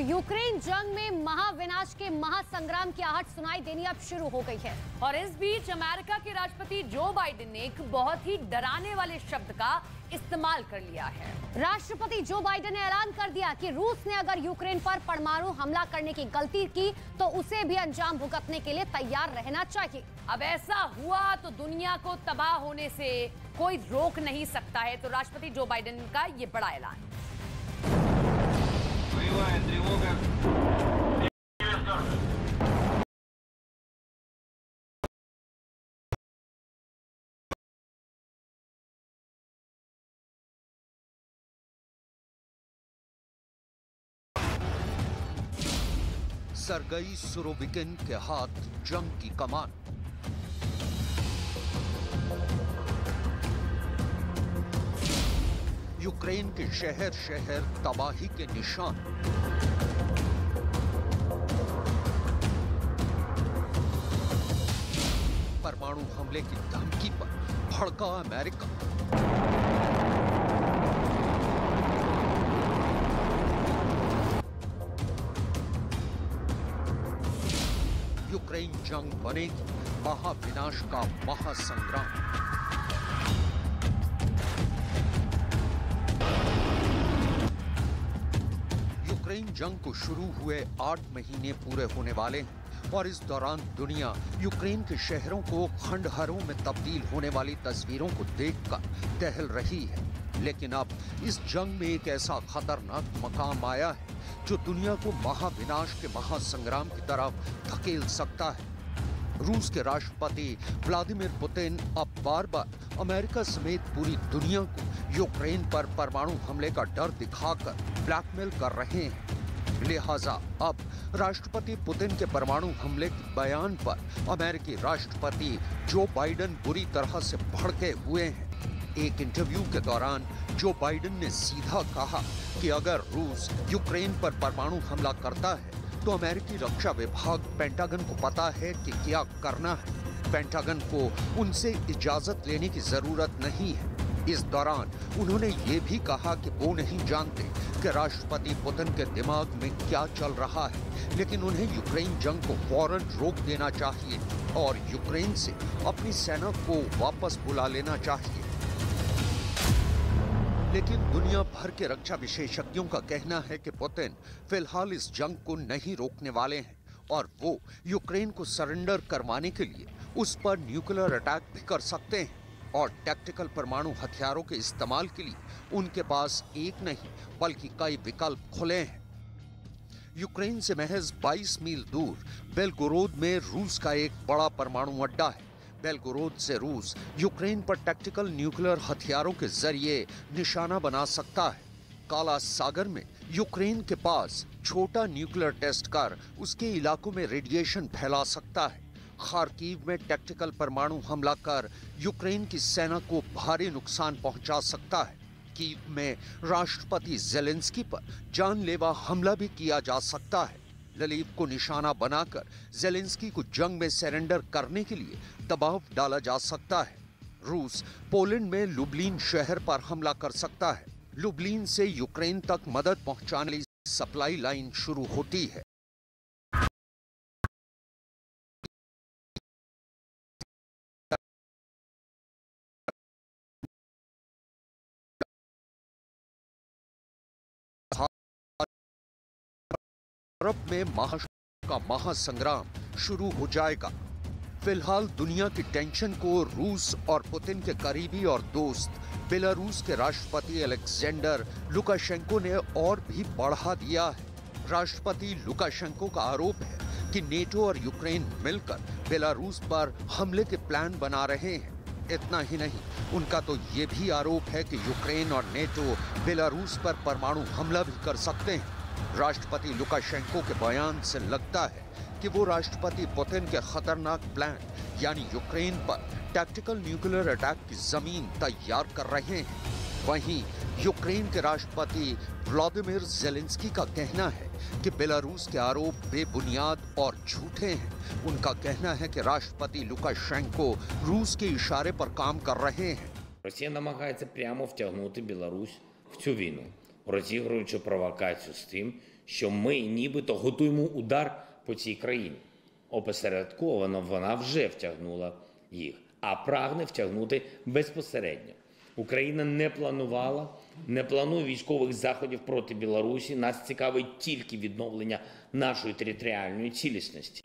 Ukraine जंग में महाविनाश के महासंग्राम की आहट सुनाई देनी अब शुरू हो गई है। और इस बीच अमेरिका के राष्ट्रपति जो बाइडेन ने एक बहुत ही डराने वाले शब्द का इस्तेमाल कर लिया है। राष्ट्रपति जो बाइडेन ने ऐलान कर दिया कि रूस ने अगर यूक्रेन पर परमाणु हमला करने की गलती की तो उसे भी अंजाम भुगतने के लिए तैयार रहना चाहिए। अब ऐसा हुआ तो दुनिया को तबाह होने से कोई रोक नहीं सकता है। तो राष्ट्रपति जो बाइडेन का ये बड़ा ऐलान। सरगई सुरोविकिन के हाथ जंग की कमान। यूक्रेन के शहर शहर तबाही के निशान। परमाणु हमले की धमकी पर भड़का अमेरिका। यूक्रेन जंग बनेगी महाविनाश का महासंग्राम। यूक्रेन जंग को शुरू हुए 8 महीने पूरे होने वाले हैं और इस दौरान दुनिया यूक्रेन के शहरों को खंडहरों में तब्दील होने वाली तस्वीरों को देखकर दहल रही है। लेकिन अब इस जंग में एक ऐसा खतरनाक मकाम आया है जो दुनिया को महाविनाश के महासंग्राम की तरफ धकेल सकता है। रूस के राष्ट्रपति व्लादिमीर पुतिन अब बार बार अमेरिका समेत पूरी दुनिया को यूक्रेन पर परमाणु हमले का डर दिखाकर ब्लैकमेल कर रहे हैं। लिहाजा अब राष्ट्रपति पुतिन के परमाणु हमले के बयान पर अमेरिकी राष्ट्रपति जो बाइडेन बुरी तरह से भड़के हुए हैं। एक इंटरव्यू के दौरान जो बाइडेन ने सीधा कहा कि अगर रूस यूक्रेन पर परमाणु हमला करता है तो अमेरिकी रक्षा विभाग पेंटागन को पता है कि क्या करना है। पेंटागन को उनसे इजाजत लेने की जरूरत नहीं है। इस दौरान उन्होंने ये भी कहा कि वो नहीं जानते कि राष्ट्रपति पुतिन के दिमाग में क्या चल रहा है, लेकिन उन्हें यूक्रेन जंग को फौरन रोक देना चाहिए और यूक्रेन से अपनी सेना को वापस बुला लेना चाहिए। लेकिन दुनिया भर के रक्षा विशेषज्ञों का कहना है कि पुतिन फिलहाल इस जंग को नहीं रोकने वाले हैं और वो यूक्रेन को सरेंडर करवाने के लिए उस पर न्यूक्लियर अटैक भी कर सकते हैं और टैक्टिकल परमाणु हथियारों के इस्तेमाल के लिए उनके पास एक नहीं बल्कि कई विकल्प खुले हैं। यूक्रेन से महज 22 मील दूर बेलगोरोद में रूस का एक बड़ा परमाणु अड्डा है। बेलगोरोद से रूस यूक्रेन पर टैक्टिकल न्यूक्लियर हथियारों के जरिए निशाना बना सकता है। काला सागर में यूक्रेन के पास छोटा न्यूक्लियर टेस्ट कर उसके इलाकों में रेडिएशन फैला सकता है। खार्किव में टैक्टिकल परमाणु हमला कर यूक्रेन की सेना को भारी नुकसान पहुंचा सकता है। कीव में राष्ट्रपति ज़ेलेंस्की पर जानलेवा हमला भी किया जा सकता है। ललीव को निशाना बनाकर ज़ेलेंस्की को जंग में सरेंडर करने के लिए दबाव डाला जा सकता है। रूस पोलैंड में लुब्लिन शहर पर हमला कर सकता है। लुब्लिन से यूक्रेन तक मदद पहुंचाने की सप्लाई लाइन शुरू होती है। यूरोप में महाशक्ति का महासंग्राम शुरू हो जाएगा। फिलहाल दुनिया की टेंशन को रूस और पुतिन के करीबी और दोस्त बेलारूस के राष्ट्रपति अलेक्जेंडर लुकाशेंको ने और भी बढ़ा दिया है। राष्ट्रपति लुकाशेंको का आरोप है कि नेटो और यूक्रेन मिलकर बेलारूस पर हमले के प्लान बना रहे हैं। इतना ही नहीं, उनका तो ये भी आरोप है कि यूक्रेन और नेटो बेलारूस पर परमाणु हमला भी कर सकते हैं। राष्ट्रपति लुकाशेंको के बयान से लगता है कि वो राष्ट्रपति पुतिन के खतरनाक प्लान यानी यूक्रेन पर टैक्टिकल न्यूक्लियर अटैक की जमीन तैयार कर रहे हैं। वहीं यूक्रेन के राष्ट्रपति व्लादिमीर ज़ेलेंस्की का कहना है कि बेलारूस के आरोप बेबुनियाद और झूठे हैं। उनका कहना है कि राष्ट्रपति लुकाशेंको रूस के इशारे पर काम कर रहे हैं। Росія намагається прямо втягнути Білорусь в цю війну, розігруючи провокацію з тим, що ми нібито готуємо удар по цій країні. Опосередковано вона вже втягнула їх, а прагне втягнути безпосередньо. Україна не планує військових заходів проти Білорусі. Нас цікавить тільки відновлення нашої територіальної цілісності.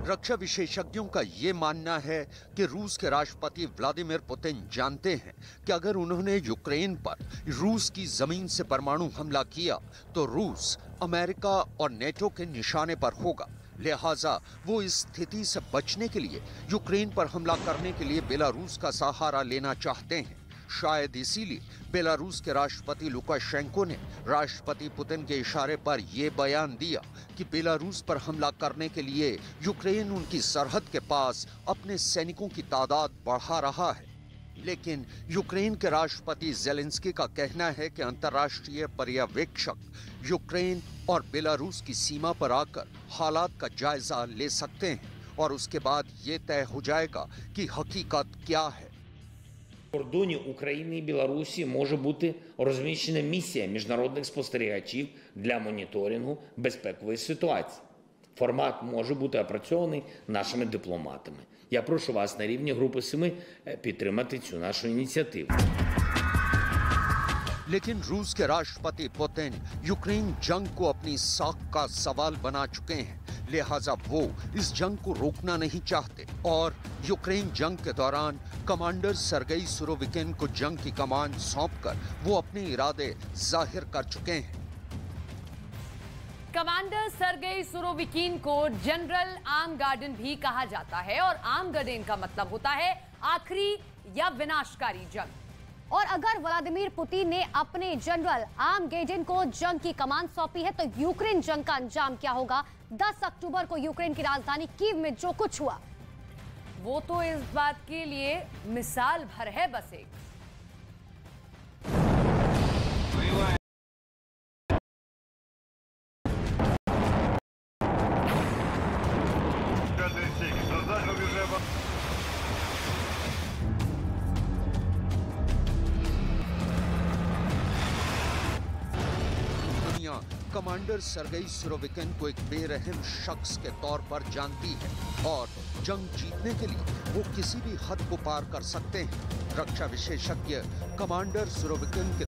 रक्षा विशेषज्ञों का ये मानना है कि रूस के राष्ट्रपति व्लादिमीर पुतिन जानते हैं कि अगर उन्होंने यूक्रेन पर रूस की जमीन से परमाणु हमला किया तो रूस अमेरिका और नेटो के निशाने पर होगा। लिहाजा वो इस स्थिति से बचने के लिए यूक्रेन पर हमला करने के लिए बेलारूस का सहारा लेना चाहते हैं। शायद इसीलिए बेलारूस के राष्ट्रपति लुकाशेंको ने राष्ट्रपति पुतिन के इशारे पर यह बयान दिया कि बेलारूस पर हमला करने के लिए यूक्रेन उनकी सरहद के पास अपने सैनिकों की तादाद बढ़ा रहा है। लेकिन यूक्रेन के राष्ट्रपति ज़ेलेंस्की का कहना है कि अंतर्राष्ट्रीय पर्यवेक्षक यूक्रेन और बेलारूस की सीमा पर आकर हालात का जायजा ले सकते हैं और उसके बाद ये तय हो जाएगा कि हकीकत क्या है। В кордоні України і Білорусі може бути розміщена місія міжнародних спостерігачів для моніторингу безпекової ситуації. Формат може бути опрацьований нашими дипломатами. Я прошу вас на рівні Групи 7 підтримати цю нашу ініціативу. लेकिन रूस के राष्ट्रपति पुतिन यूक्रेन जंग को अपनी साख का सवाल बना चुके हैं। लिहाजा वो इस जंग को रोकना नहीं चाहते और यूक्रेन जंग के दौरान कमांडर सर्गेई सुरोविकिन को जंग की कमान सौंपकर वो अपने इरादे जाहिर कर चुके हैं। कमांडर सर्गेई सुरोविकिन को जनरल आर्मगेर्डन भी कहा जाता है और आर्मगेर्डन का मतलब होता है आखिरी या विनाशकारी जंग। और अगर व्लादिमीर पुतिन ने अपने जनरल आर्मगेर्डन को जंग की कमान सौंपी है तो यूक्रेन जंग का अंजाम क्या होगा? 10 अक्टूबर को यूक्रेन की राजधानी कीव में जो कुछ हुआ वो तो इस बात के लिए मिसाल भर है बस एक। कमांडर सर्गेई सुरोविकिन को एक बेरहम शख्स के तौर पर जानती है और जंग जीतने के लिए वो किसी भी हद को पार कर सकते हैं। रक्षा विशेषज्ञ कमांडर सुरोविकिन के